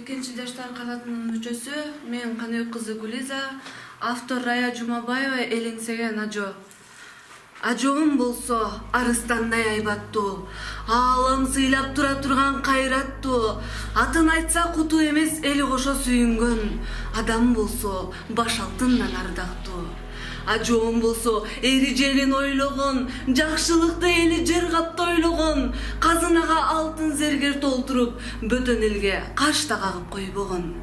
2 жаштар канатынын мүчөсү, мен Каныбек кызы Гулиза, автор Рая Жумабаева элеңсеген ажо. Ажоом болсо арыстандай айбаттуу, аалам сыйлап тура турган кайраттуу, атын айтса куту эмес эли кошо сүйүнгөн, адам болсо баш алтындан ардактуу. Ажоом болсо эри желин ойлогон, жакшылыкты эли жер капты ойлогон, казынага алтын зергер толтуруп, бөтөн элге каш да кагып койбогон.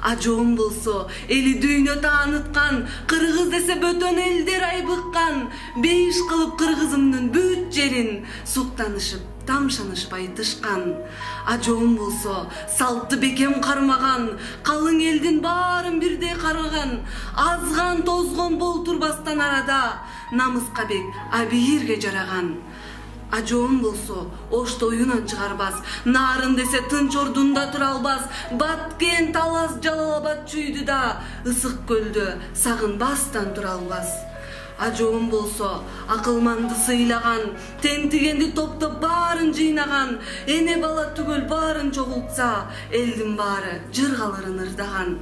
Ажоом болсо эли дүйнө тааныткан, кыргыз десе бөтөн элдер айбыккан, бейиш кылып кыргызымдын бүт жерин суктанышып, тамшанышып айтышкан. Ажоом болсо салтты бекем кармаган, калың элдин баарын бирдей каргаган, азган тозгон болтурбастан арада, намыска бек абийирге жараган. Ажоом болсо ошто оюнан чыгарбас, нарын десе тынч ордунда тура албас, Баткен, Талас, Жалал-Абад чүйдү да, ысык көлдө сагынбастан тура албас. Ажоом болсо акылманды сыйлаган, тентигенди топтоп баарын жыйнаган, эне бала түгөл баарын чогултса, элдин баары жыргалырын ырдаган.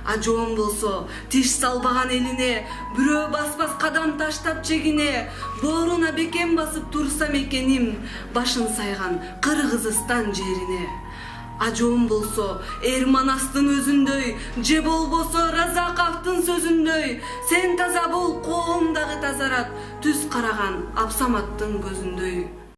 Ажоом болсо тиш салбаган элине, бирөө баспас кадам таштап чегине, бооруна бекем басып турсам экеним, башын сайган Кыргызстан жерине. Ажоом болсо Эрманастын өзүндөй, же болбосо Разаковдун сөзүндөй, сен таза бол, коом дагы тазарат, түз караган Абсаматтын көзүндөй.